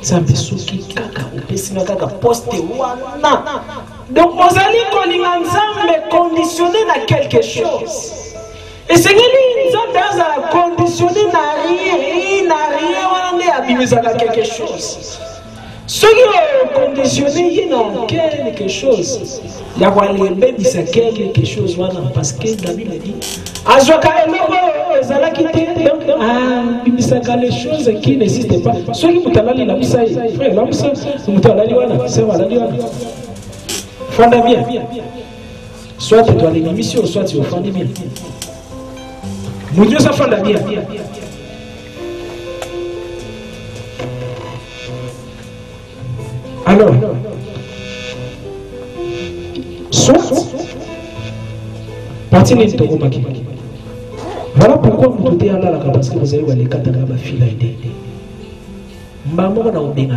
Nzambe soki kaka opesina kaka poste wana. Donc vous allez kolinga Nzambe conditionné à quelque chose. Et c'est que Nzambe a conditionné à rien wana nde abimizaka quelque chose. Ceux qui ont conditionné à quelque chose, il y a quelque chose parce que la Bible dit les choses qui n'existent pas. Ceux qui frère, bien. Soit tu dois l'émission, soit tu offres bien. Mon Dieu, ça fait bien. Alors, soit, partie de Togomaki. Voilà pourquoi vous doutez à la parce que vous avez les quatre fil à aider. Maman a oublié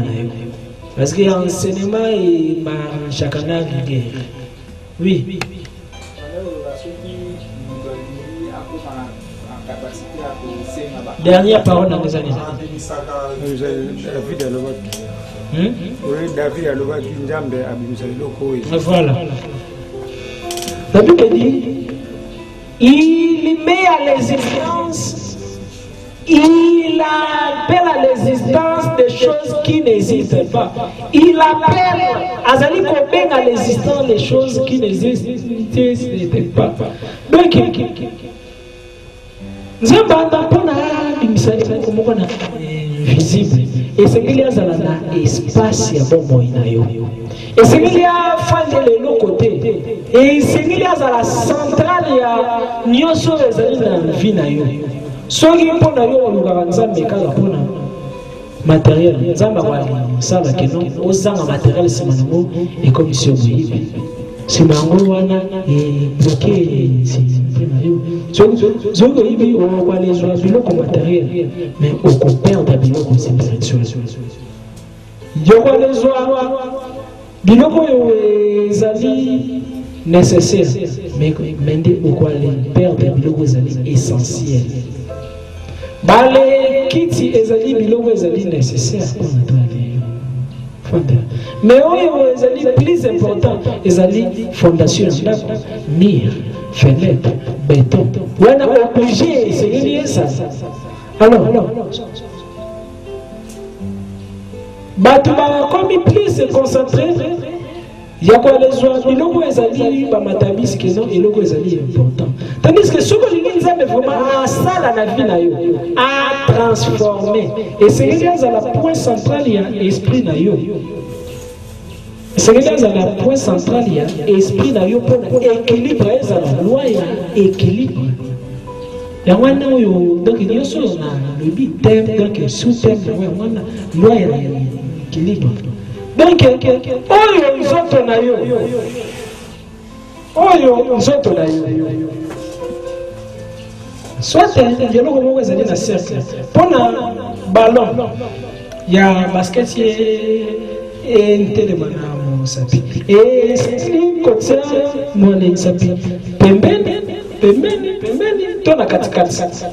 parce qu'il y a un enseignement et chacun a guerre. Oui. Dernière parole dans les années. Voilà. La Bible dit il met à l'existence, il appelle à l'existence des choses qui n'existent pas. Il appelle Azali Koben à l'existence des choses qui n'existent pas. Donc, nous avons visible. Et c'est qu'il y a un espace à bon moyen. Et c'est qu'il y a fan de l'autre côté. Et c'est qu'il y a la centrale, il y a Nyoso et la vie. Ceux qui ont matériel, ça va que non, aux matériel, c'est mon et comme si on c'est Mangouana et bloqué. Je on va les jouer comme matériel, mais au compère d'Abiloko spirituel. Je vois les jouer, Biloko est avis nécessaire, mais au quoi les pères d'Abiloko est essentiel. Balé Kiti est avis Biloko est avis nécessaire pour notre vie. Mais les plus important, les fondations, mire, fenêtre, béton. On a obligé, c'est lié ça. Alors, comme plus se concentrer, il y a quoi les oiseaux, il y a matabis qui sont important. Tandis que ce que les gens vraiment à ça la vie à transformer. Et c'est lié à la point central, il y a l'esprit naïo. C'est que dans le point central, il y a l'esprit d'ailleurs pour équilibrer la loi et équilibre. Il y a un donc il y a le thème, donc sous-thème, il y a loi et équilibre. Donc, ils sont soit il y a le cercle. Pour le ballon, il y a basket et un téléphone. Et c'est comme ça, moi, les sapis. Pembeni, ton à 4-4.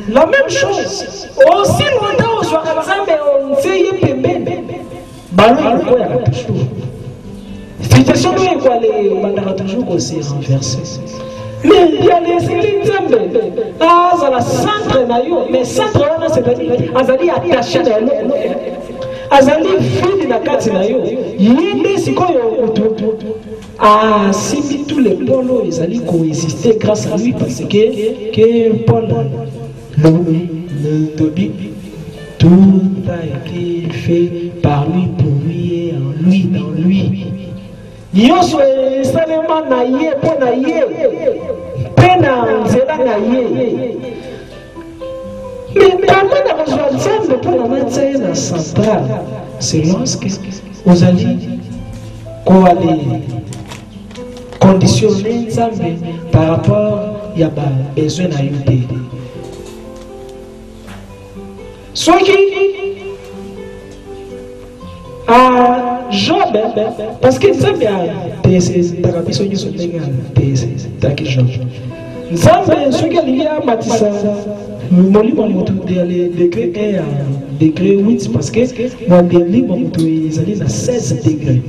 La même chose. Aussi longtemps, on sait Pembeni. Ballon, il y a toujours. Situation est quoi les mandats toujours aussi renversés. Mais il y a les Zambé. Ah, ça la centre naïo, mais centre on a c'est-à-dire azali attaché à l'eau. Azali fini na kati naïo. Yende sikoyo ah si tous les polos ils allaient coexister grâce à lui parce que Paul le Tobi tout a été fait par lui pour lui et en lui dans lui. Yoso salema na ye pona ye pena nzela na ye mais dans la résurrection de pour la matin na centrale c'est lorsque vous allez conditionner Nzambe par rapport il y a besoin à une soit qui Job, parce que Nzambe a TSS, Takabiso sont légal, TSS, Taki Job. Nzambe, ce qu'il y a, Matissa, molimo moto de degré 1 à degré 8 parce que moi des livres moto ils allaient à 16 degrés.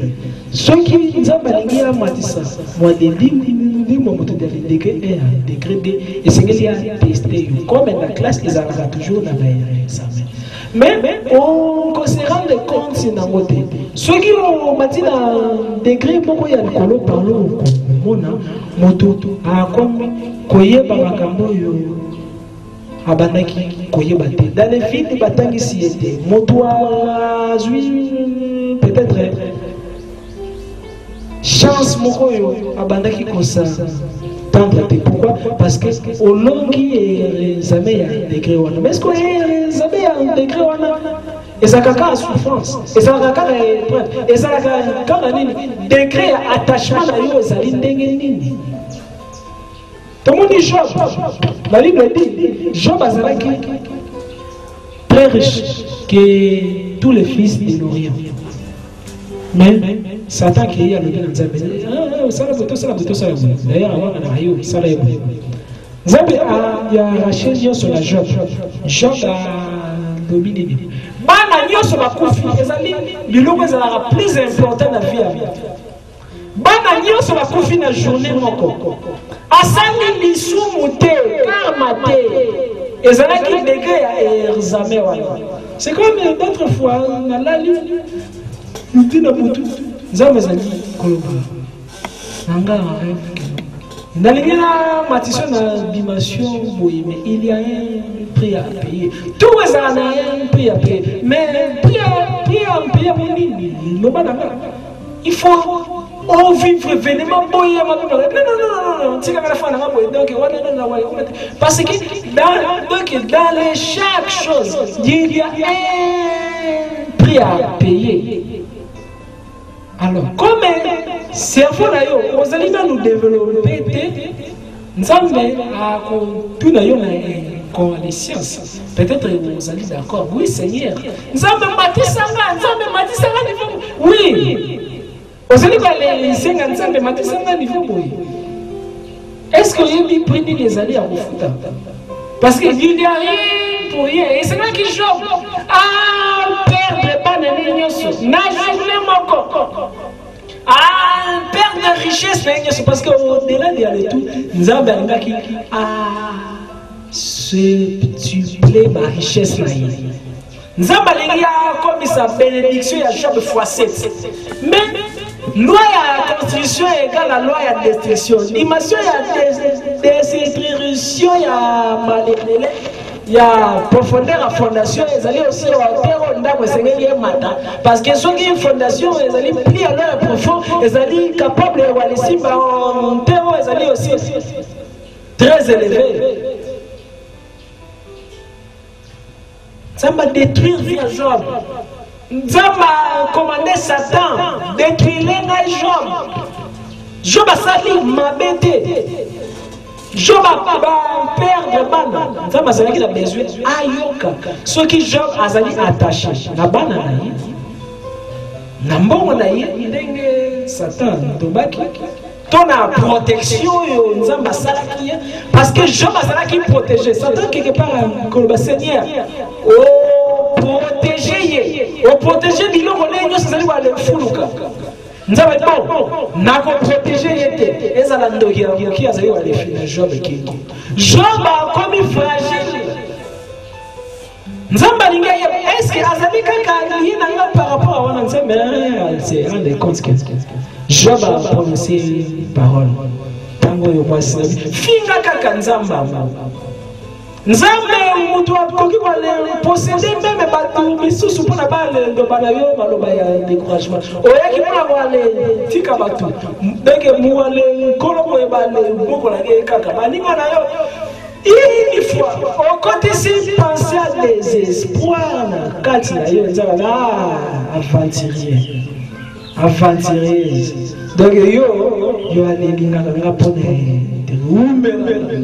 Ceux qui nzamba lingi ya matisa moi des livres moto de degré 1 à degré 2 et c'est qu'il y a testé comme la classe ils arrivent toujours dans l'examen. Mais on se rend compte si dans côté ceux qui ont mati dans degré beaucoup ya likolo parlo mona moto a comme koyeba makambo yo abandaki koyeba te dans les villes batangi si était moto a peut-être chance moko yo abandaki kosa tendre te pourquoi parce que au long qui jamais ya degré wana mais est-ce que jamais ya degré wana et ça kaka souffrance et ça kaka épreuve et ça kaka nini degré attachement na yo ezali ndenge nini. Tout le monde dit Job. La Bible dit Job azalaki très riche que tous les fils de l'Orient. Mais Satan qui est à l'Orient, d'ailleurs, avant Zambé a arraché sur la Job. Job a dominé. Bana nyonso bakufi ezali biloko ezalaka plus important na vie ya moto. Bana nyonso bakufi na journée moko. Asali lisumu te karma te ezalaki degré ya examen wana. C'est comme d'autres fois na lali dit na mutu nzambe ezali koloba nanga rêve Nalingina Matisson a dimension, oui, mais il y a un prix à payer. Tout les années, un prix à payer. Mais prix à payer, il faut vivre événement. Non. Parce que dans chaque chose, il y a un prix à payer. Alors, comme cerveau nous allons nous développer, nous allons tout les sciences. Peut-être vous allez d'accord. Oui, Seigneur. Nous allons oui. Vous allez est-ce que vous pris des années à vous foutre? Parce qu'il n'y a rien pour rien. Et c'est là qu'il joue. Ah, perdre pas de l'ignorance. Ah, perdre de richesse. Parce qu'au-delà de tout, nous avons un qui a septuplé ma richesse. Nous avons comme sa bénédiction à Job x7. Mais loi à construction égale à loi à destruction. Dimension à destruction, il y a malheur. Il y a profondeur à fondation, ils allaient aussi au terreau matin. Parce que ceux qui ont une fondation, ils allaient plier à leur profond, ils allaient capables de voir les cibles en terreau, ils allaient aussi très élevés. Ça m'a détruit via Job. Ça m'a commandé Satan, détruire les Job. Job a sali m'a bêté. Job a perdre bana. Ça m'a sali qu'il a besoin ayoka. Ce qui Job a sali attaché. Na bana naïe. Na mbongo naïe. Ndenge Satan tobaki. Ton protection nzamba salaki parce que Job a salaki protéger. Satan quelque part le Seigneur. Oh protéger. Oh protéger biloko nenyo sazali wa le fuluka. Nzaba bon, na ko protéger yete. Ezala ndoki ya azali wa le fina Job kiko. Job a comme fragile. Nzamba linga est-ce que azali kaka yina nga par rapport à wana nzamba c'est rendre compte que Job a prononcé parole. Tango yo kwasi. Finga kaka nzamba. Nzambe mutu akoki kwa le posséder même batu misusu pona ba le bana yo maloba ya découragement. Oyaki pona kwa le tika batu. Deke muale koloko e ba le boko la kaka. Baninga na yo. Une fois, au côté si penser à des espoirs quand il a eu aventurier. Donc yo allez linga na pour de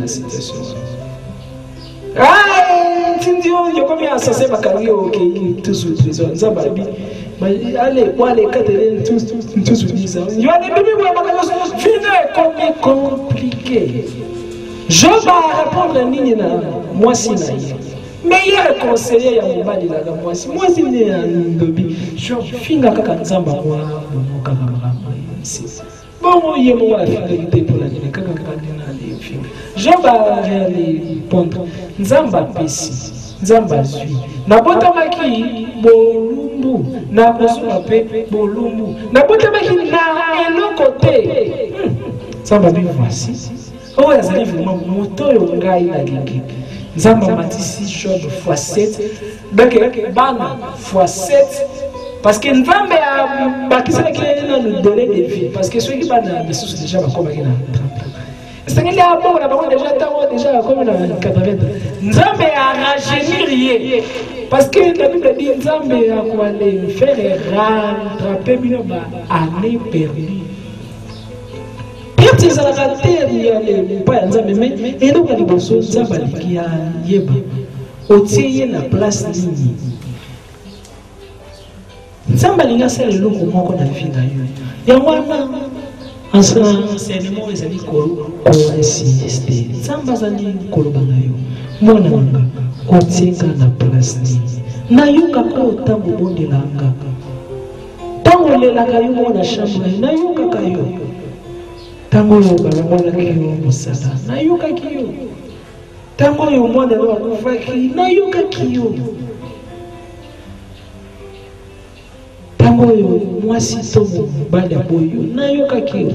la situation. Ah, tindio yo comme ya sase bakari OK tout sous nzababi. Mais allez quoi les quatre tout sous ça. Yo allez bibi kwa bakari fini comme compliqué. Job va répondre à Nina, moi si naïe. Meilleur conseiller à mon mari là, moi si n'est un dobi. Je finga kaka nzamba moi, mon kaka bon, il y a moi finalité pour la Nina, kaka Nina les filles. Job va répondre, nzamba pesi, nzamba zui. Nabota maki bolumbu, nabosuma pe bolumbu. Nabota maki na elo côté. Nzamba bi voici. Oh, il y a vraiment moto ngai na lingi. Nzamba matisi Job x7. Donc bana x7 parce que Nzamba a bakisa que nous donner des vies parce que ceux qui bana de sous déjà comme na 30 ans. C'est qu'il y a bon là déjà comme na 80. Nzamba a rajeunir parce que la Bible dit Nzamba a quoi les faire rattraper bino ba année perdue. Quand ils ont raté, il y a les pas Nzamba mais et donc les bossos Nzamba qui a yeba otiye na place nini. Nzamba linga sele loko moko na vie na yo. Ya wana enseignement ezali ko insister. Nzamba zali koloba na yo. Mona nga otiyenga na place nini. Na yo kako tango bondelanga. Tango lelaka yo mona chambre na yo kaka yo. Tango yo balabala kiyo musala na yo kakiyo. Tango yo mwana wa kufaki na yo kakiyo. Tango yo mwasi tomo bala boyo na yo kakiyo.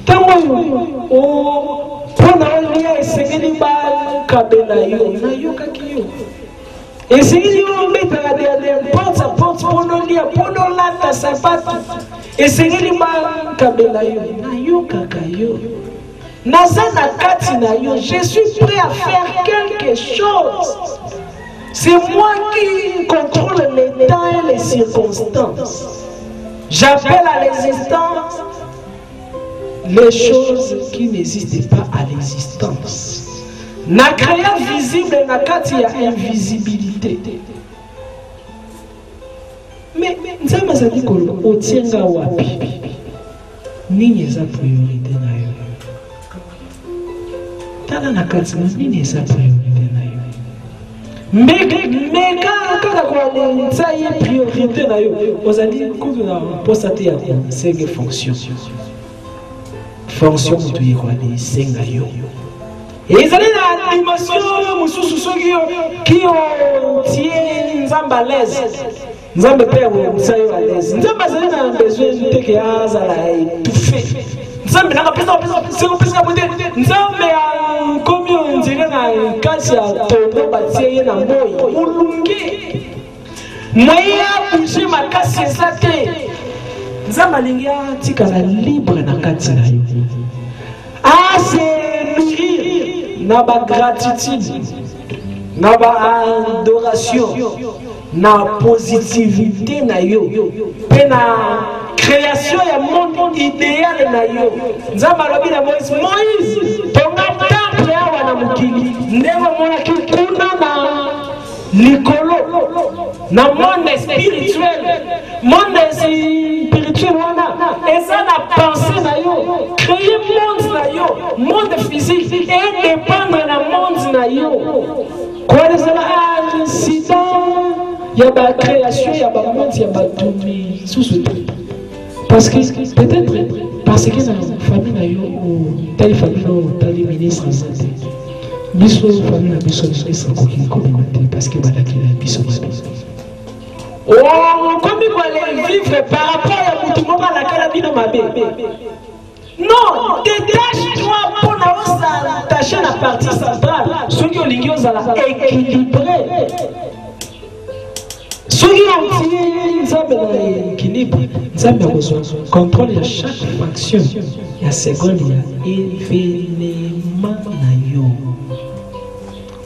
Tango yo o pona olia esengeli ba kabela yo na yo kakiyo. Esengeli yo mbeta de porte pono lia pono lata sapato. Esengeli ba kabela yo na yo kakayo. Nazana kati na yo, je suis prêt à faire quelque chose. C'est moi qui contrôle les temps et les circonstances. J'appelle à l'existence les choses qui n'existent pas à l'existence. Na créa visible na kati ya invisibilité. Mais nzamba zali kolo otienga wapi? Nini eza priorité na yo? Tala na kati nini eza priorité na yo? Mais kaka kwa nza ye priorité na yo, ozali kudu na posa te ya senge fonction. Fonction mutu ye kwa ni senga yo. Ezali na animation mususu soki yo ki o tie nzamba l'aise. Nzamba pe o sayo à l'aise. Nzamba zali na besoin te ke azala étouffé. Nzamba na pesa bote. Nzamba a komi on dirait na kasi ya tobo batie ye na moyo. Mulungi. Moya bouger makasi ezate. Nzamba lingi tika na libre na kati na yo. Ah c'est nourrir na ba gratitude. Na ba adoration. Na positivité na yo pe na création ya monde idéal na yo. Nzamba lobi na Moïse tonga temple awa na mukili ndeko mona kikuna na likolo na monde spirituel wana eza na pensée na yo créer monde na yo monde physique et dépendre na monde na yo quoi les incidents. Il y a la création, il y a la monde, il y a la tournée, sous parce que peut-être parce que la famille a telle famille telle ministre santé. Biso famille a besoin de ça communauté parce que voilà qu'il a besoin. Oh, comme il va vivre par rapport à tout le monde à laquelle il a ma bébé. Non, détache-toi pour t'attacher la partie centrale. Ceux qui ont l'ignorance à la équilibrer. Ceux qui ont Nzamba na équilibre, Nzamba a besoin de contrôle de chaque fraction. Il y a seconde, il y a événement na yo.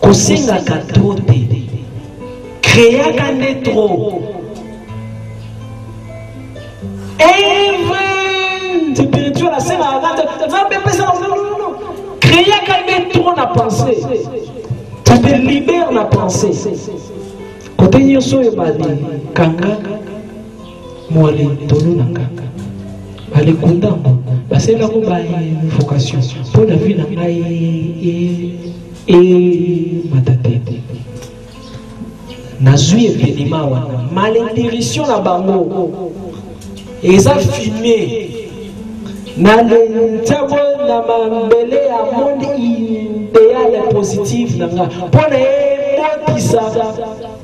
Kosenga katote, créa kane trop. Even spirituel à senga agate, Nzamba pesa non. Créa kane trop na pensée. Tu te libères la pensée. Côté nyoso ebali kanga mwali tolu na kanga aller condamner parce que là on a une vocation pour la vie et ma tête nazui événement wana malédiction na bango eza filmé na le tabo na mambele ya monde idéal positif nanga pour na motisa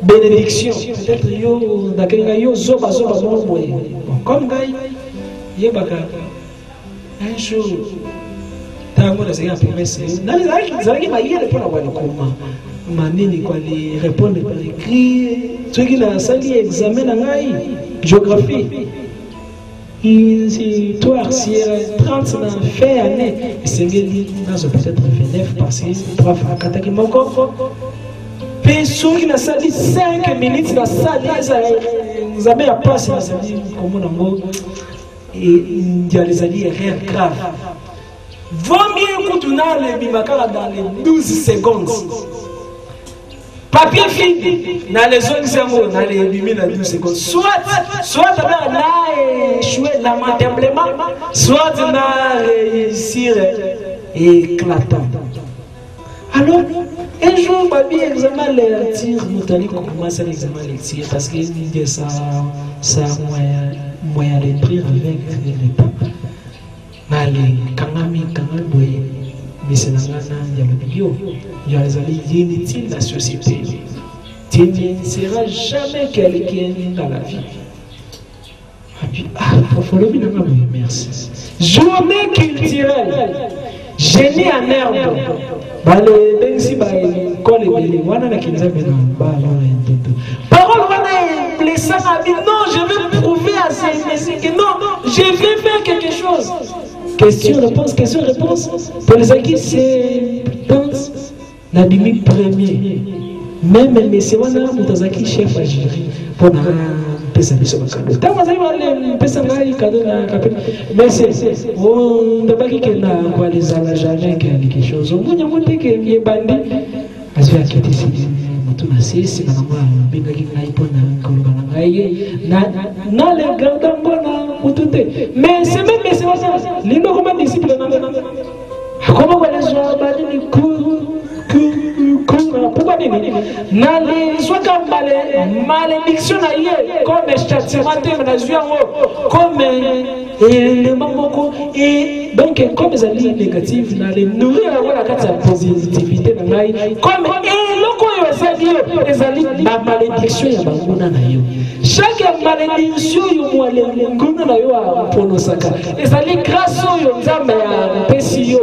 bénédiction peut-être yo ndakenga yo zoba mo comme gars yebaka un jour tango na sega promesse na les maïe pour la voir comment manini kwa li répondre par écrit ceux na sali examen na ngai géographie histoire si 30 na fait année sengeli nazo peut-être 29 parce que prof akataki moko pe soki na sali 5 minutes na sali examen ya passe na sali comme na ngo et les alliés erreur grave. Vaut mieux que tu n'as les bimakara dans les 12 secondes. Papier fini, dans les zones zéro, dans les 12 secondes. Soit tu as échoué lamentablement, soit tu as réussi éclatant. Alors, un jour, Babi examen les tirs, nous avons commencé l'examen les tirs parce que ça moyen d'écrire avec l'État. Nali kangami boye misenangana ya lobio ya les inutiles la société. Tu ne seras jamais quelqu'un dans la vie. Merci. Journée culturelle. Génie en herbe. Parole non, je veux prouver à ces messieurs que non, je vais faire quelque chose. Question-réponse, question-réponse. Pour les acquis, c'est l'abîme premier. Même les messieurs, on a un chef à gérer pour mais c'est on n'a pas dit que na les ala jamais quelque chose on a monté que il est bandit as-tu acquitté ici tout na c'est maman binga qui na ipona kolba na ngai na le grand mbona mutute mais c'est même mais c'est ça lindo comme discipline na comment on les joie bali ni pourquoi na les soit comme malédiction na yé comme châtiment comme et donc comme les alliés négatifs na les nourrir la carte de positivité na ngai comme et loko yo sadio les alliés la malédiction ya banguna na yo chaque malédiction yo mwale nguna na yo a ponosaka les alliés grâce yo nzambe ya pesi yo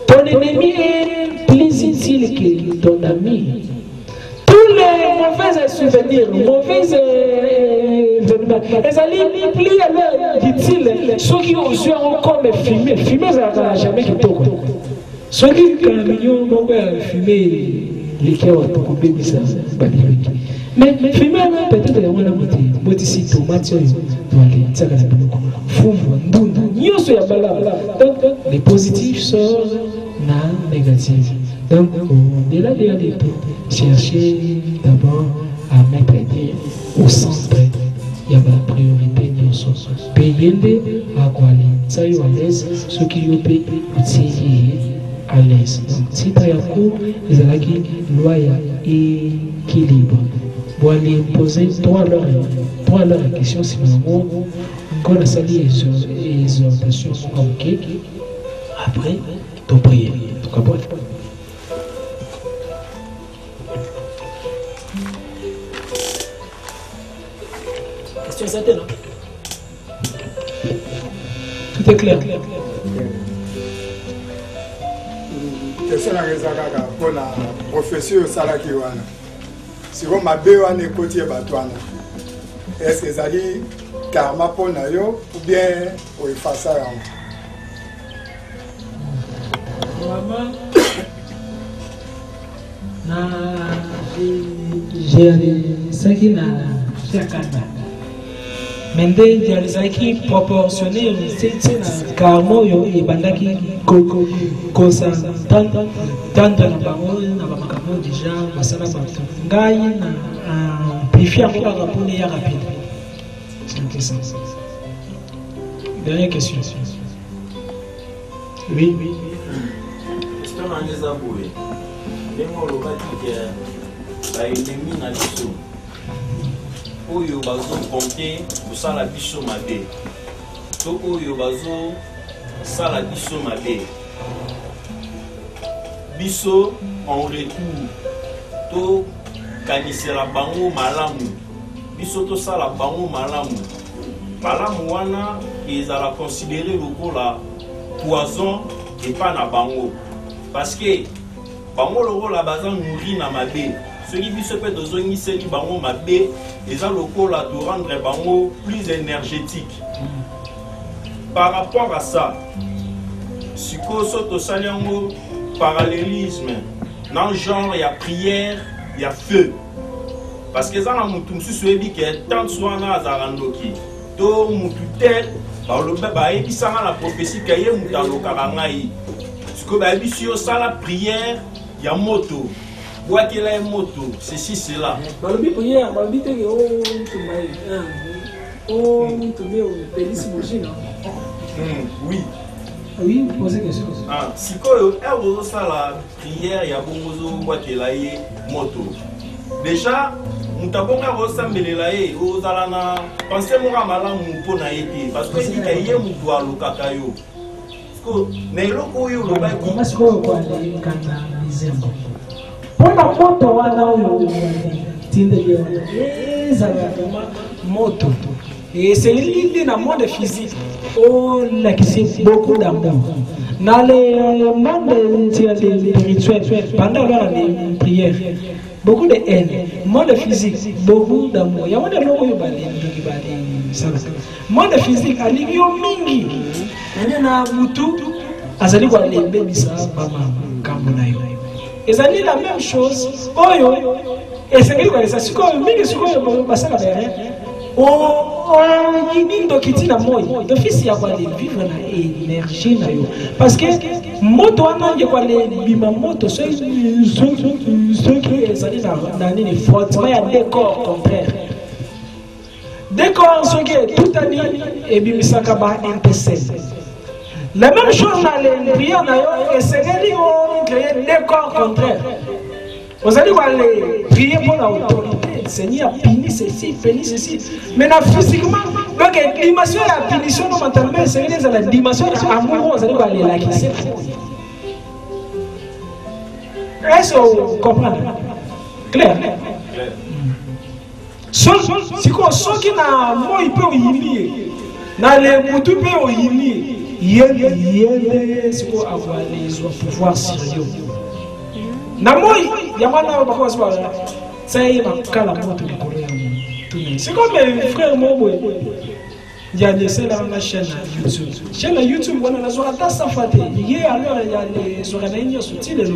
ton ennemi est plus utile que ton ami. Tous les mauvais souvenirs, mauvais événements, les alliés plus utiles, ceux qui ont su comme fumer, fumer ça n'a jamais quitté. Ceux qui ont fumé les cœurs pour bébé ça, mais fumer peut-être il y a un motif, si tomate, les positifs sont négatifs. Donc, au-delà des tout, chercher d'abord à mettre Dieu au centre. Il y a la priorité de nos payer à quoi ça y est à l'aise, ce qui y paye aussi à l'aise. Donc, si tu as un cours, les alaki loyal et équilibre. Pour aller poser trois leurs questions, si nous avons sali les exhortations comme cake, après, tu pries. Tu comprends? Question certaine, non? Tout est clair. Question à résoudre pour la profession salaki wana. Si vous m'avez un côté batouana, est-ce que ça dit karma pour nayo ou bien pour effacer ça? Maman, j'ai ça qui n'a fait mais il y a qui proportionné c'est karma yo et bandaki kosa tant na bango na bakamo déjà basala batu ngai na amplifier kwa rapone ya rapide c'est ça Dernière question. Oui. Est-ce qu'on a des aboués? Les mots l'ennemi n'a pas oyo bazo compter pour ça la biso mabe. To oyo bazo ça la biso mabe. Biso en retour to kanisela bango malamu. Biso to ça la bango malamu. Malamu wana ezala considéré lokola poison et pas na bango. Parce que bango lokola baza nourri na mabe. Ce qui biso peut dozongi seli bango mabe eza lokola de rendre bango plus énergétique. Par rapport à ça, siko soto saliango parallélisme dans genre il y a prière, il y a feu. Parce que ça na mutu mususu ebi que tant soit na azarandoki. To mutu tel ba lo ba ebi sanga la prophétie que ye mutu alokaka ngai. Siko ba ebi si yo sala prière, il y a moto. Bois qu'il a une moto, ceci, cela. Oui. Oui, posez question. Si vous avez la prière, il y a beaucoup bois qu'il a une moto. Déjà, nous avons ressemblé là et aux alana. Pensez moi malin pour naïté parce que il y a une moto à l'okayo. Mais le koyo le bail qui. Parce que quoi les kanda les pour la moto wana tinde moto et c'est l'idée dans le monde physique on a qui beaucoup d'amour dans le monde spirituel pendant les prières beaucoup de haine monde physique beaucoup d'amour il y a monde loko yo bali monde physique aligio mingi na mutu azali kwa lembe bisa mama kamona yo. Et ça dit la même chose. Oyo, et c'est quoi ça? Si quoi, mais c'est quoi le bassin là derrière? Oh, il donc qui na moi. De fils il y a quoi de vivre na énergie na yo. Parce que moto ana il y a quoi les bima moto ceux qui ça dit dans les fortes, mais il y a des corps contraires. Des corps ceux qui tout année et bimisa kaba intercède. La même chose dans les prières d'ailleurs, et c'est qu'ils ont créé des corps contraires. Vous allez voir les prières pour l'autorité. Le Seigneur a puni ceci, puni ceci. Maintenant, physiquement, donc la dimension de la punition, mentalement, c'est la dimension de l'amour, vous allez voir les lacs. Est-ce que vous comprenez? Clair? Si ceux qui n'ont pas eu peur, dans les moutons, il y a avoir les pouvoirs sérieux. C'est comme mes frères Momo. Il y a des scènes dans la chaîne YouTube. Chaîne YouTube, on a la tasse à fâter. Il y a les organisations sous-titres.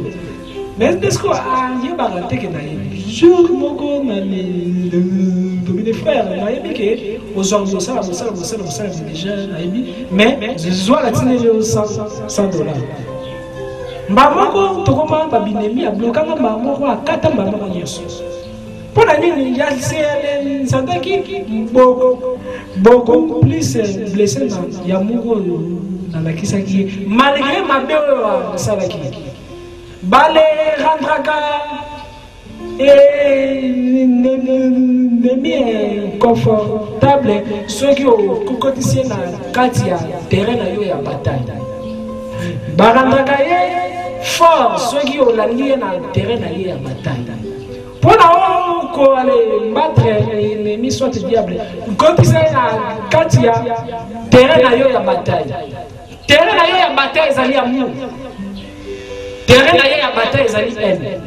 Mais est-ce qu'on a un baraté qui n'a jour Mogo, mes frères, aux hommes, mais je dois la tenir $100. Maman, tu commences à binemi à bloquer maman à 4 mamans. Pour la nuit, il y a des santé qui beaucoup plus blessés dans Yamogo dans la Kisaki. Malgré ma belle Salaki. Balé, rendraka et ne confortable ceux qui ont cocotisé dans Katia, terrain à bataille. Barandraka fort ceux qui ont la ligne dans le terrain à bataille. Pour aller battre l'ennemi soit le diable, cocotisé dans Katia, terrain à bataille. Terrain à bataille, c'est l'amour. Terrain à bataille, c'est l'aide.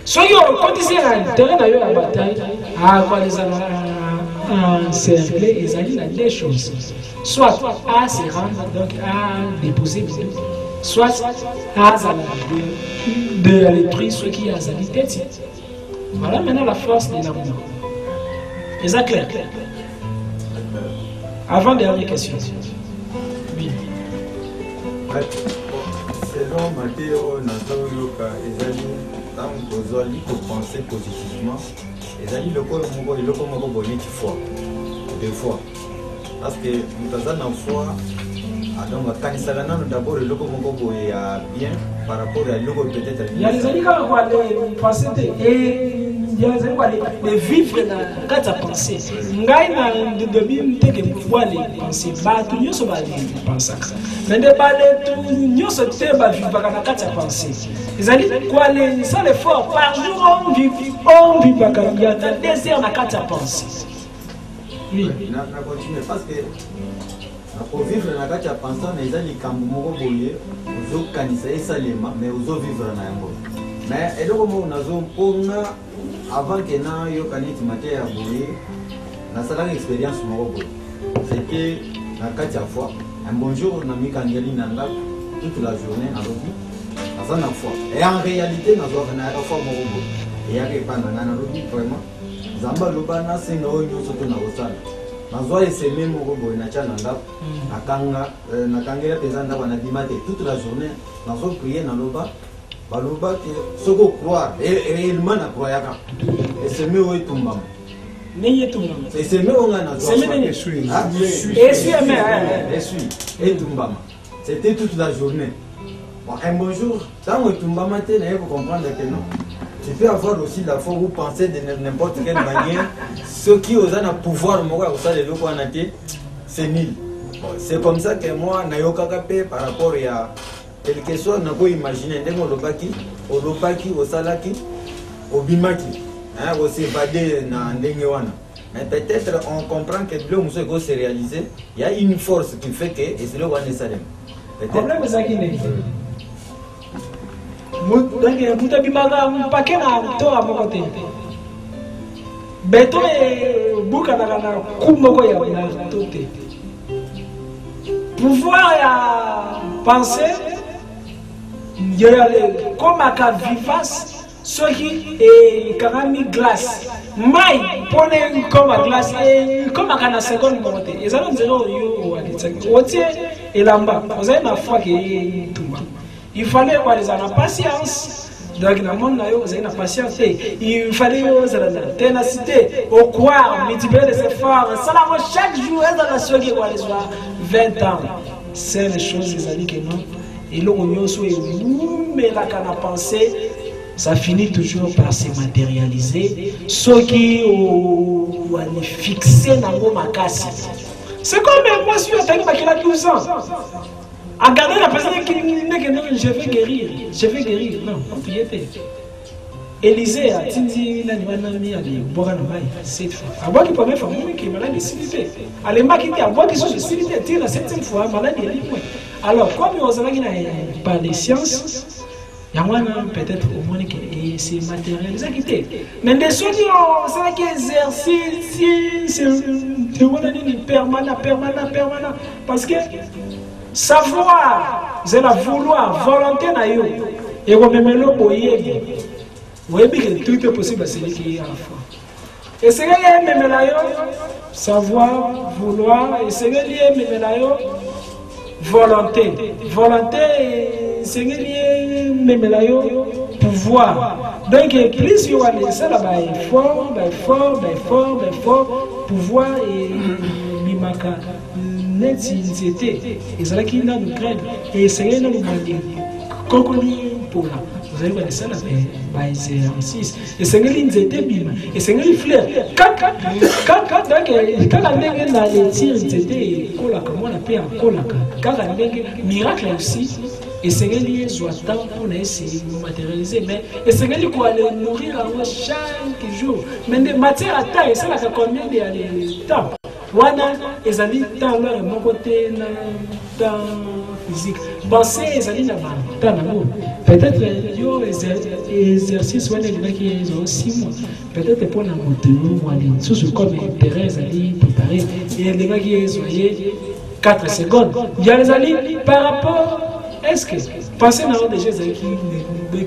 Ceux qui ont cotisé le terrain à bataille, à quoi les encercler, ils allaient des choses. Soit à se rendre, donc à déposer, soit à de détruire ceux qui ont zali. Voilà maintenant la force de l'amour. Est ça clair? Avant dernière question. Oui. Selon Matteo Nazoyoka, il faut penser positivement. Il y a le corps qui fois, deux fois. parce que nous avons une foi. Donc, quand il s'agit d'abord de l'eau bien par rapport à l'eau peut-être. Il y a les amis qui ont pensé et il y a les amis qui vivre dans la pensée. Ngai na de bim te que pouvoir les penser. Ba tu nyo so ba les penser. Mais de ba le tu nyo so te ba vivre dans la pensée. Les amis quoi les ça l'effort par jour on vit dans il y a des déserts dans la pensée. Oui. Na continuer parce que pour vivre dans la pensée, les gens qui ont été mais ils ont vivre dans la mais et donc avant que na yo kaniti matière boulé na sala expérience moko c'était na katia fois un bonjour na mi kangali na toute la journée na lobby à na fois et en réalité na zo na fois moko et ya ke pana na lobby vraiment zamba lobana singa onyo soto na osala nazwa eseme moko boye na tia na ndako nakangela mpenza ndako nabima te toute la journée nazo prier na loba baloba ke soko croire réellement na croyaka eseme oyo etumbama eseme onga nazwa etumbama c'était toute la journée un bon jour ntango etumbama te naye comprendre que non. Tu peux avoir aussi la foi ou penser de n'importe quelle manière. Ceux qui osent un pouvoir, c'est nul. C'est comme ça que moi, je par rapport à quelque chose, je peux imaginer au Lopaki, au Salaki, au Bimaki, au Sévadé, mais peut-être on comprend que le monsieur qui se réaliser, il y a une force qui fait que, et c'est le Wane Salem. Muta bimaga mpake na to amokote beto e buka na kumoko ya na tote pouvoir ya penser yale comme aka vivace ceux qui et karami glace mai pone comme glace et comme aka na seconde mokote ezalo nzelo yo walitaki wotie elamba ozaye na foi ke tumba. Il fallait avoir la patience. Donc, dans le monde, vous avez la patience. Il fallait la ténacité, au croire, multiplier les efforts. Ça, chaque jour, dans la soirée, qui va 20 ans. C'est les choses, les amis, que non. Et là, on y mais là, quand on a pensé, ça finit toujours par se matérialiser. Ceux qui ont fixé dans le macasse. C'est comme moi, je suis attaqué par qui a 12 ans. À garder la personne qui dit je vais guérir, non, on peut y être. Élisée a dit cette fois. À moi qui première fois, qui est malade de silité. À l'éma qui dit à moi qui sont de silité, tire la 7e fois, malade de libre. Alors, comme on a par les sciences, il y a peut-être au moins que c'est matérialisé. Mais des choses qui ont exercice, c'est permanent. Parce que savoir, c'est la vouloir, volonté na yo. Et on me met le boyer. Vous voyez que tout est possible à celui qui est à la foi. Et c'est lié même là yo, savoir, vouloir, et c'est lié même là yo, volonté. Volonté, c'est lié même là yo, pouvoir. Donc plus il y a ça là-bas, fort, pouvoir et mimaka. Net c'était ils allaient qui n'a de grève et c'est là le monde conclu pour là vous allez voir ça là mais c'est en 6 et c'est une c'était bim et c'est une fleur quand la nègre dans les tirs c'était cola comme on appelle cola quand la nègre miracle aussi et c'est lié soit temps pour essayer de matérialiser mais et c'est lié quoi aller nourrir chaque jour mais des matières à taille ça là combien de temps wana ezali dans leur mon côté dans physique penser ezali na dans l'amour peut-être yo exercice wana qui est 6 mois peut-être pour la moto wana sous comme intérêt ezali préparé et les gars qui soyez 4 secondes il y a les ali par rapport est-ce que penser dans déjà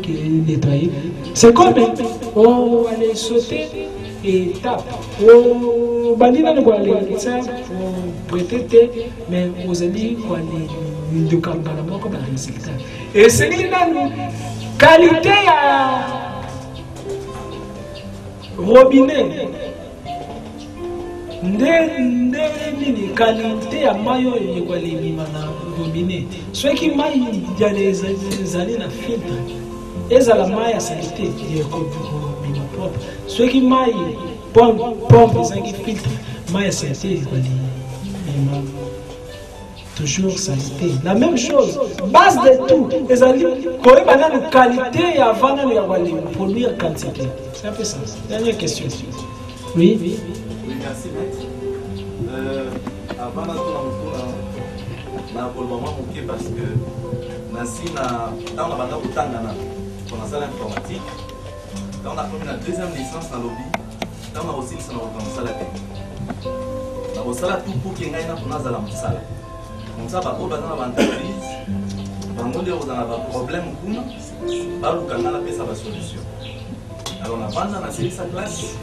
qui nettoyer c'est comme on aller sauter et tape. Au bandit de quoi les prêter, mais aux amis quoi les de Kangalamo comme un résultat. Et c'est une qualité à robinet. nini qualité ya mayo ekwalebima na robinet soki mai ya les années na filtre ezala mai ya salite ekobima propre soki mai pompe ezangi filtre mai ya salite ekwalebima toujours salité. La même chose, base de tout. Les alliés, quand on a une qualité avant de produire quantité. C'est un peu ça. Dernière question. Oui. Oui, merci maître. Avant na koloma moke parce que nasi na dans la banda kutangana pour la salle informatique dans la première deuxième licence na lobby dans la aussi ça na konsala te na konsala tout pour que ngai na kunazala msala ça va pas dans l'entreprise bango nde ozana ba problème kuna balukanga na pesa ba solution alors na banda na série sa classe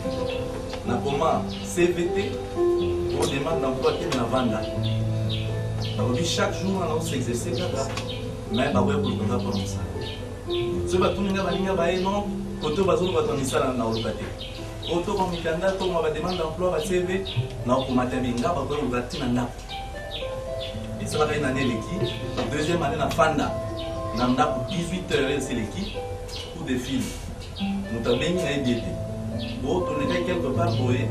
na comment CVT on demande d'emploi qui na vanda alors chaque jour on s'exercer kaka mais ba ouais pour konga pour ça ce ba tuninga baninga ba non koto bazolo ba tonisala na olukate koto ko mikanda to ma ba demande d'emploi ba CV na ko matabinga ba ko lukatina na c'est la année l'équipe, la deuxième année la Fanda, on a pour 18 heures c'est l'équipe pour des films. Nous avons mis un BD. Bon, on était quelque part pour eux,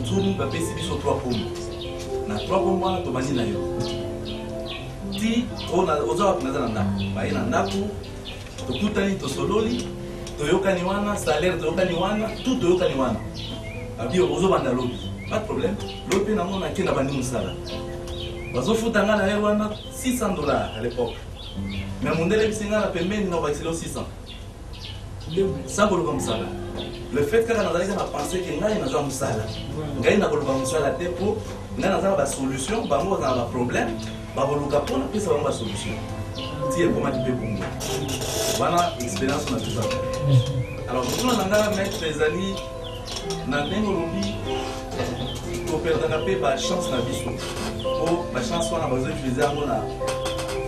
tout nous va payer sur 3 pommes. Na 3 pommes moi to bani na yo. Ti on a oza na zana ba ina ndaku to kutani to sololi to yokani wana salaire to yokani wana tout to yokani wana. Abi ozo banda lobby. Pas de problème. Lobby na mona kina bandi musala. Bazofutanga na yewana $600 à l'époque. Mais mon élève singa la pembeni na baxilo 600. Ça pour comme ça. Le fait que na zalika na penser que ngai na za musala. Ngai na koloba musala te po ngai na za ba solution, ba mo na ba problème, ba boluka pona pesa ba solution. Ti e comment tu peux bongo. Voilà expérience na tout ça. Alors nous on a mettre les amis na tengo lobby pour perdre la chance na biso. Oh, la chance on a besoin d'utiliser un dans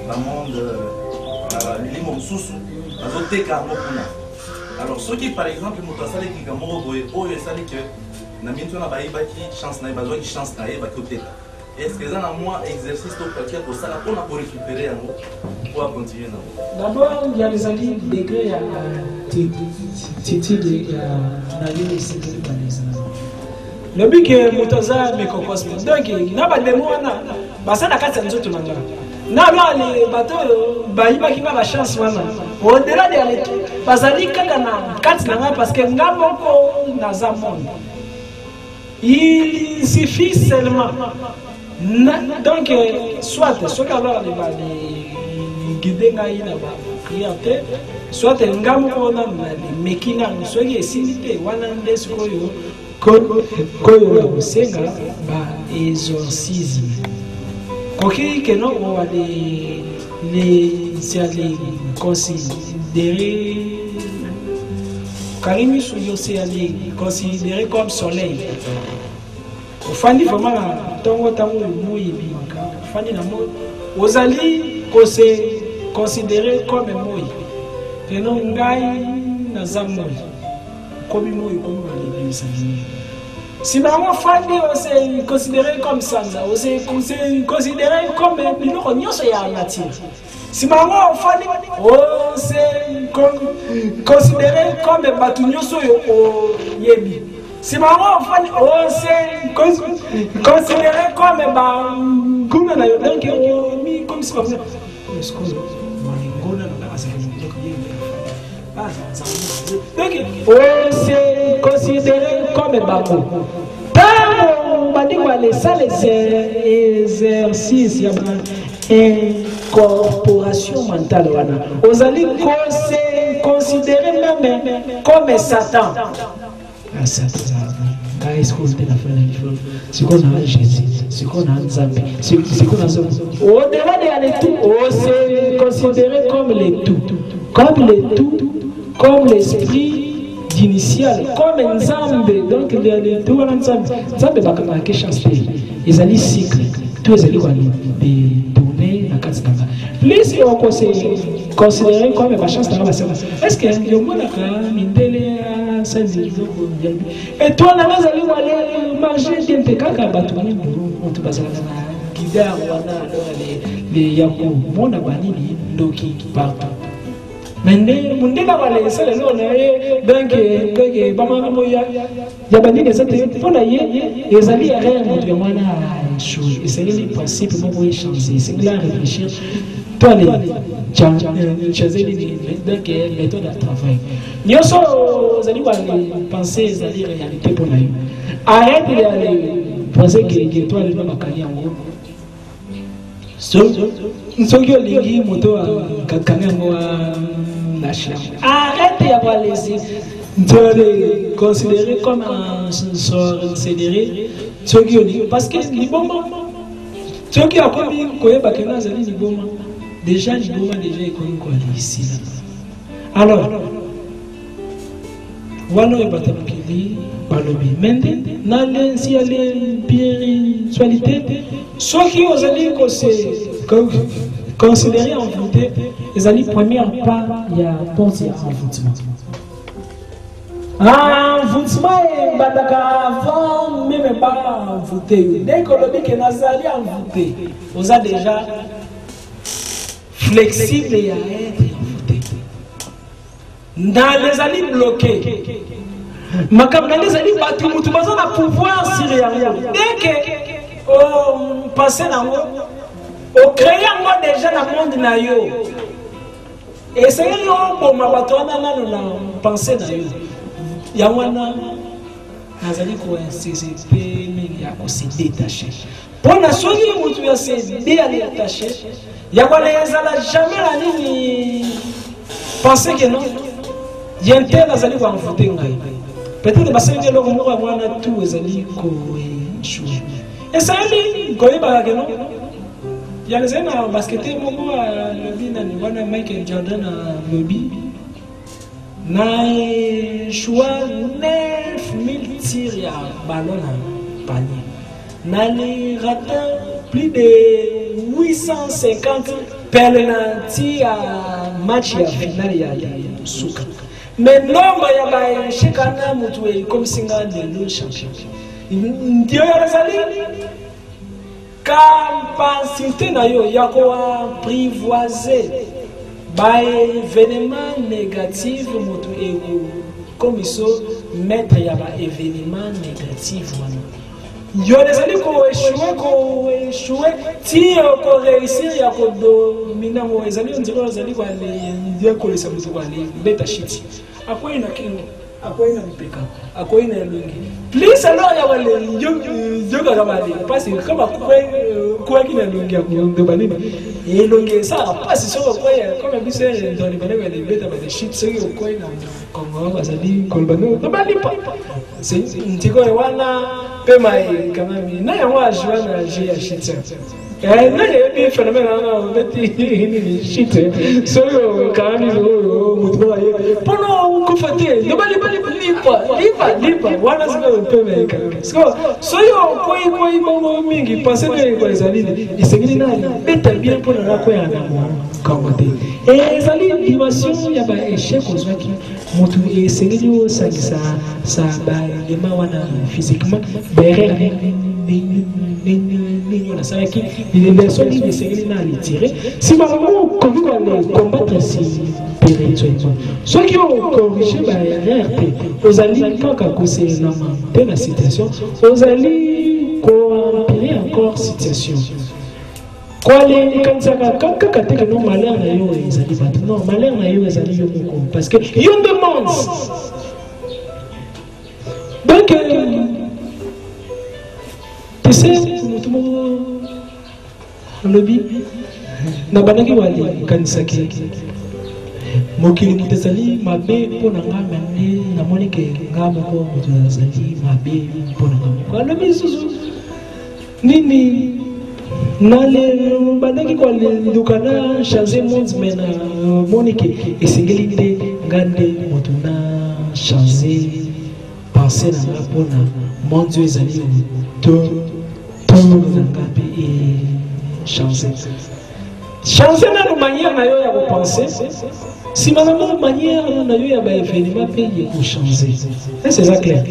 le monde limon sous alors ceux qui par exemple motasale qui gamoro boye oh et ça que na minto na baïba qui chance na besoin qui chance na ba côté est-ce que ça na moi exercice to paquet pour ça pour récupérer pour continuer d'abord il y a les alliés degré à titi de na ligne ici le but que motoza me kokosme donc na ba demo wana basa na kati nzoto nanga na lo ale bato bayiba ki ba chance wana au delà de aller bazali kaka na kati nanga parce que ngaboko na za monde il suffit seulement donc soit ce qu'alors les ba guider ngai na ba clientèle soit ngamo na mekina soit esimite wana ndesko yo koyo ya kosenga ba exorcisme koki que non on va les considérer karimi suyo c'est aller considérer comme soleil ofandi vraiment tongo moyi fandi na mo ozali ko se considérer comme moyi que non ngai na zamoyi comme moyi comme l'église. Si maman Fanny on s'est considéré comme ça, on s'est considéré comme une nature. Si maman Fanny on s'est considéré comme batunyoso yebi. Si maman Fanny on s'est considéré comme comme na yo donc mi comme si comme excuse ngona na asali donc on s'est considéré comme babo. Les exercices incorporation mentale vous allez considérer même comme Satan. C'est qu'on a Jésus, c'est qu'on a Nzambe, c'est qu'on a au-delà de aller tout, on s'est considéré comme les tout, comme l'esprit d'initial, comme Nzambe, donc les tout Nzambe va comme quelque chose. Ils allaient cycle, tous les alliés tourner la carte d'Anga. Plus on s'est considéré comme ma chance d'Anga, est-ce que le monde a mindele ça dit et toi na bazali wale marcher bien te kaka batu ni on te bazala na guider wana les yako mona banini ndoki partout mais munde na wale ça le non donc bama moya ya banini ça te pona ye ezali rien mutu ya mwana chose et c'est le principe moko changer c'est là réfléchir toi les changer les méthodes de travail nyoso zali wa penser zali réalité pour na yo arrête de penser que toi le mama kanya ngo so yo lingi moto kakanya ngo na shia arrête ya kwa laisser de les considérer comme un sort considéré parce que liboma ceux qui a commis quoi bakena zali liboma déjà liboma déjà école quoi ici alors wano e batabukili balobi mende na lensi ale spiritualité ceux qui osali ko se considérer envoûté les ali première pas il y a penser envoûtement envoûtement et badaka avant même pas envoûté dès que le bique nazali envoûté vous a déjà flexible et à être envoûté dans les ali bloqués makam dans les ali batu mutu baza na pouvoir sur rien dès que on passer dans au créer moi déjà dans monde na yo et c'est yo bon mabato na na penser na yo Yawana nazali ko CCP mais ya ko se détacher pour na soki mutu ya se détacher ya kwa ezala jamais la nini penser que non yente nazali ko envoûter ngai peut-être basenge lo mo kwa mwana tout ezali ko échouer et ça dit ko iba que non ya les na basket mo le bina ni wana Michael Jordan lobby na choix 9000 tirs à ballon à panier. Na les ratés plus de 850 penalty à match à finale ya suka. Mais nombre ya ba chekana mutu comme singa de le champion. Ndio yazali capacité na yo ya ko apprivoiser par événement négatif moto ego comme ça mettre ya ba événement négatif wana yo les ko échouer ti ko réussir ya ko dominer mo ezali ndiko ezali kwa ndio ko lesa muziko ali beta shit akwai na kingo akwai na mpeka akwai na lungi please alors ya wale yo kama ali parce que kama kwa kina lungi ndo banini elonge ça passe sur quoi comme biso dans les banane les beta ba shit c'est quoi na comme bazali kolbano to bali pa c'est ndiko wana pema kama na ya wa joana ya shit na ya phénomène na beti shit so kama yo mutwa ye pono kufate no bali lipa wana sio pema kama so yo koi mambo mingi passer kwa ezali isengini nani beta bien pour la quoi na kamote et ezali dimension ya ba échec ozwaki mutu esengini osangisa sa ba lema wana physiquement derrière on a ça qui les leçons qui esengini na les tirer si maman comment on combattre si spirituellement ceux qui ont corrigé ba RRP ozali kaka conseiller dans la situation ozali ko empirer encore situation quoi les comme ça quand que non malheur na yo ezali pas non malheur na yo ezali yo moko parce que you demande donc tu sais tout le monde lobby na banaki wali kanisa ki mokili mutazali mabe pona ngamba na monike ngamba ko mutazali mabe pona ngamba kwa lobby susu nini nale banaki kwa dukana changer monde mais na monike esengeli ngande mutuna changer penser na ngapona monde ezali to ngabe et changer changer na manière na yo ya penser si madame manière na yo ya ba événement payer pour changer c'est ça clair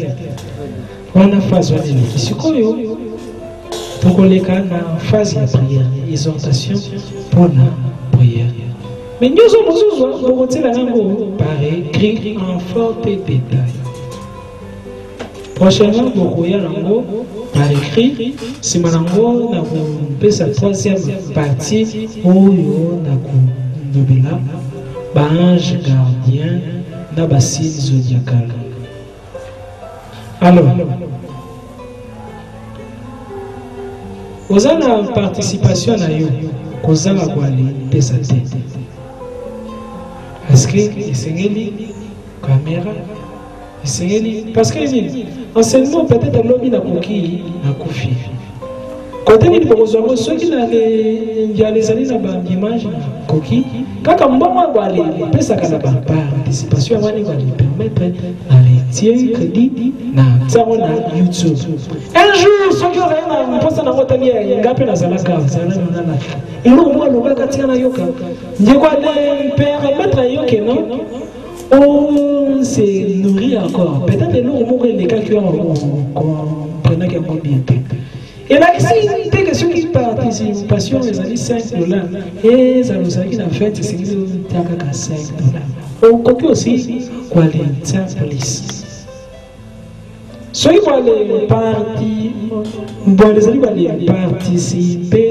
on a phase de sikoyo pour les cas na phase de prière exhortation pour la prière mais nous sommes par écrit en fort détail. Prochainement, beaucoup par écrit, si Manango n'a pas sa troisième partie, où il y a ange gardien, n'a pas signe zodiacal. Alors, vous avez la participation à vous, vous avez la sa tête. Est-ce que c'est caméra? Parce que enseignement peut-être l'homme n'a coquille n'a confié. Quand il y a ceux qui ont les années dans l'image coquille, quand on va aller, ça n'a pas participation, on va permettre à retirer crédit dans YouTube. Un jour, ceux qui ont un poste dans votre vie, il y a un peu dans la case. Et nous, moi, nous allons tirer la yoka. Il y a permettre à yoka, non? On s'est nourri encore. Peut-être que nous, on va les cas qui ont prenant qu'un bon bien. Et là, si que ceux qui participent, les années $5, et ça nous a dit en fait, c'est $5. On copie aussi quoi les police. Ceux qui vont participer,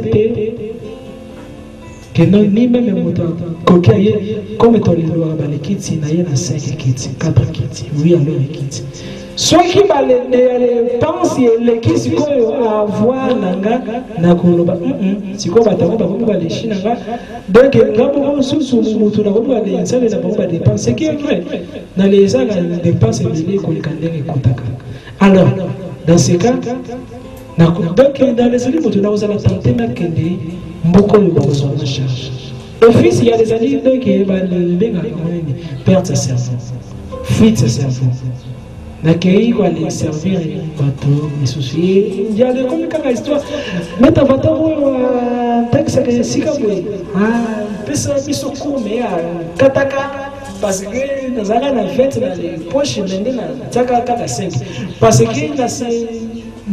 que non, ni même un moteur, comme étant les lois, les kits, il y a 5 kits, 4 kits, oui, alors les kits. Ceux qui pensent les kits, c'est quoi avoir nanga, nakoloba, c'est quoi les chinanga, donc, nous sous moto, les salles de dépenses, ce qui est vrai, dans les salles de dépenses, les collecteurs et contacts. Alors, dans ces cas, donc dans les années, nous allons tenter de beaucoup de besoins de charge. Au fils, il y a des années qui perdre sa cerveau, fuite sa cerveau. L'accueil va les servir bateau, les soucis. Il y a des comme histoire. Mais ta bateau, texte que si comme pesa biso mais kataka parce que nous allons la fête dans les poches maintenant tchaka kata 5 parce que là c'est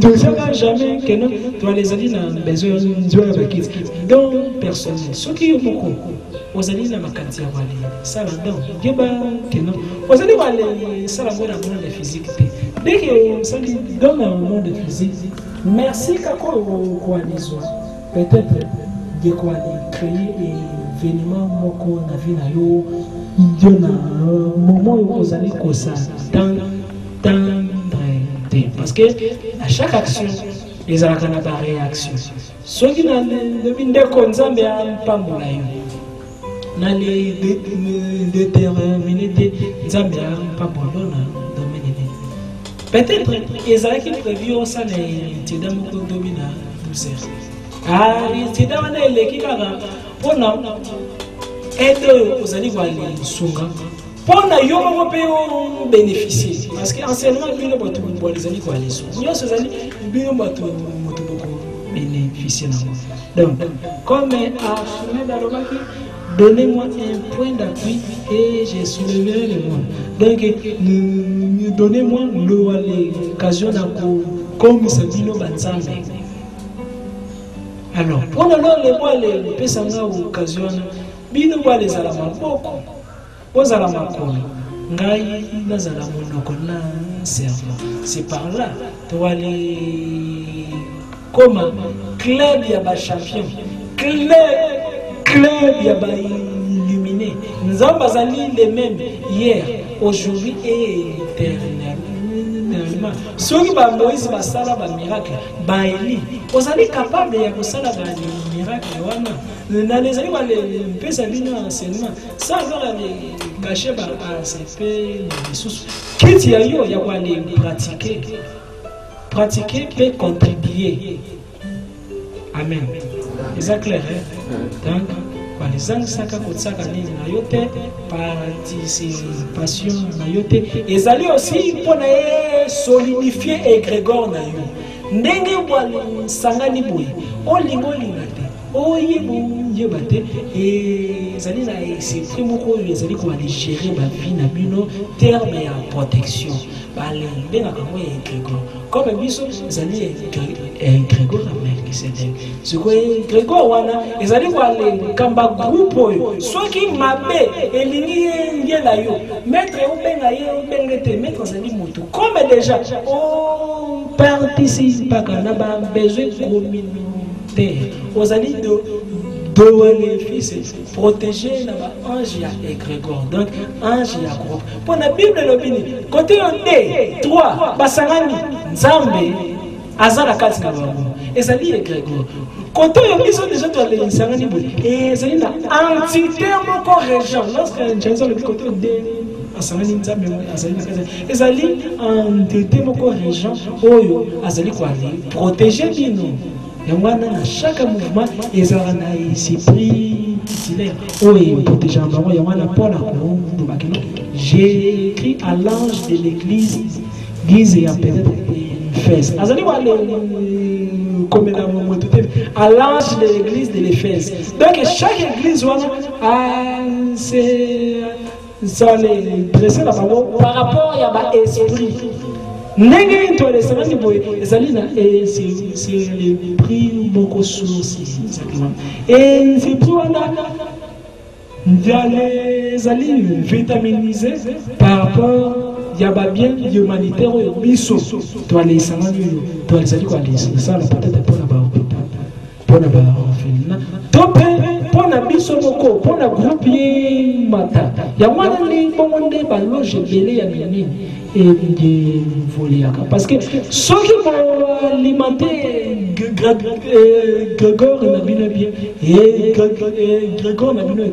nous savons jamais que nous doit les aller dans besoin de kits donc personne ceux qui ont beaucoup aux alliés dans ma quantité ça là donc Dieu ba que non aux alliés aller ça la bonne monde de physique dès que ça dans le monde de physique merci kako coalition peut-être de quoi créer événement moko na vie na yo Dieu na moment où vous allez comme ça parce que à chaque action les a une réaction ceux qui n'ont pas comme ça mais pas moula yo na les déterminer Zambia pas bon dans peut-être ils ont qui prévu ça les tidam ko domina douceur tidam na les qui kaka pona aide aux alliés les sunga pona yo ko pe bénéficier parce que anciennement bino bato bo les alliés ko les sunga yo ces alliés bino bato moto boko bénéficier donc comme Ahmed Alobaki donnez-moi un point d'appui et je soulèverai le monde. Donc, donnez-moi l'occasion d'avoir comme ça dit le Banzambe. Alors, pour le mois, les Pessanga occasion, bino les alama beaucoup. Aux alama quoi? Ngai nazala monoko na servant. C'est par là. Tu vas aller comme club ya ba champion. Club ya ba illuminé. Nous avons les mêmes hier, aujourd'hui et éternellement. Ceux qui ont Moïse basala ba miracle, ba Eli, vous allez capable de faire ba miracle wana. Dans les années les pesa bino enseignement, ça va les gâcher ba ACP les sous. Qui ya yo ya kwa les pratiquer. Pratiquer peut contribuer. Amen. C'est clair, hein? Donc, les ancêtres qui ont participation, ils allaient aussi pour solidifier et grégor. Ndenge sangani boy, olingo lingate, oye bon bate et zali na c'est primo ko les ali ko aller gérer ba vie na bino terme ya protection bale benga ko e Grégor comme biso zali Grégor Melchisedec ce ko Grégor wana ezali ko aller kamba groupe soki mabe elingi ngela yo maître o benga ye o bengete maître zali moto comme déjà on participe kana ba besoin communautaire aux alliés de fils protéger l'ange et Grégor. Donc, ange et groupe. Pour la Bible, l'opinion, côté on est 3, Basangani, Nzambe, Azara Katsinabamu, et Zali et Grégor. Côté on est déjà dans les Sangani, et Zali la entité mon régent. Lorsque Jenson le côté on est Asangani Nzambe, Azali entité mon régent, Oyo, Azali quoi, protéger Bino. À chaque mouvement, ils ont un esprit titulaire. Oui, protégeant j'ai écrit à l'ange de l'église, Guise et à peut-être Éphèse. À l'ange de l'église de l'Éphèse. Donc, chaque église a ses dresser la parole par rapport à l'esprit. N'est-ce pas les samedi boy ezalina et c'est le prix beaucoup source exactement et c'est pour d'aller aller vitaminiser par rapport ya ba bien humanitaire au biso toi les samedi toi les ali quoi les ça peut-être pour la ba pour la ba topé pour la biso moko pour la groupe mata ya wana ni bonde ba loge belé ya nini et de voler parce que ceux qui vont alimenter Grégor n'a bien et Grégor n'a bien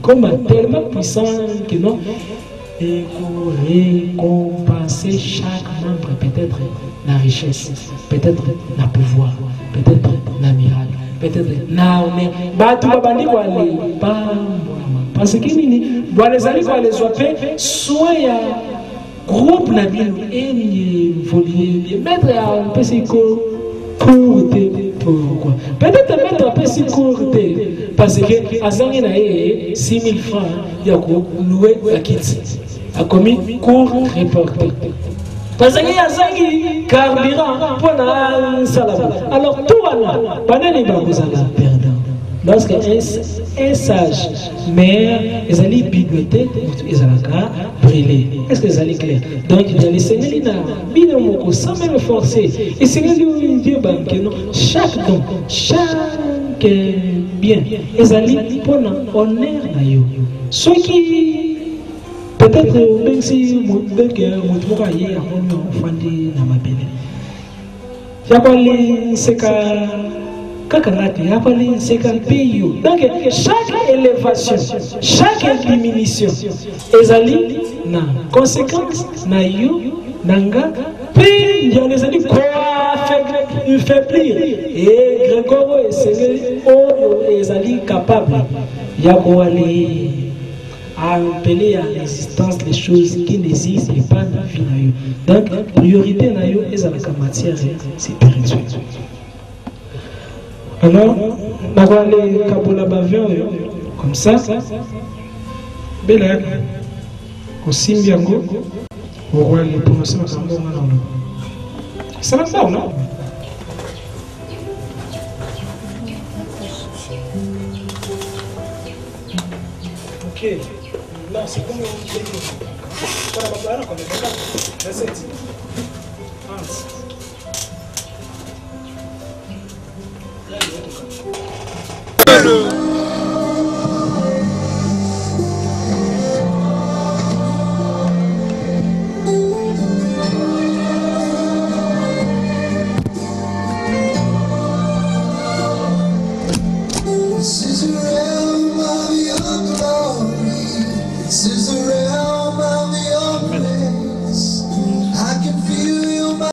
comme tellement puissant que non et pour récompenser chaque membre peut-être la richesse, peut-être la pouvoir, peut-être la miracle, peut-être la honneur. Batu babandi wale pas parce que nini les amis les soient soit groupe na bien et voler mettre un peu si court pourquoi peut-être mettre un peu si court parce que azangi na 6000 francs ya ko louer la kit a commis court reporter parce que azangi carburant pour na salama alors tout wana banani ba kozala perdant lorsque un sage mère ils allaient bibliothèque ils allaient brûler est-ce que ça est clair donc il y a les seigneurs bien moko sans même forcer et c'est que Dieu banque non chaque don chaque bien ils allaient pour honneur na yo ceux qui peut-être même si mon travail a fondé na mabele yabali seka donc chaque élévation, chaque diminution, ezali na conséquence na you nanga puis il y a les amis quoi faiblir et Grégor et ezali capable ya ko aller appeler à l'existence les choses qui n'existent pas dans la vie na yo. Donc priorité na yo ezala ka matière spirituelle. Alors, on va aller Kabola Bavion, comme ça, Bela, au Simbiango, au roi les promotions à Sambo Manolo. C'est la ça, non? Ok, là c'est comme on dit. Voilà, on est d'accord.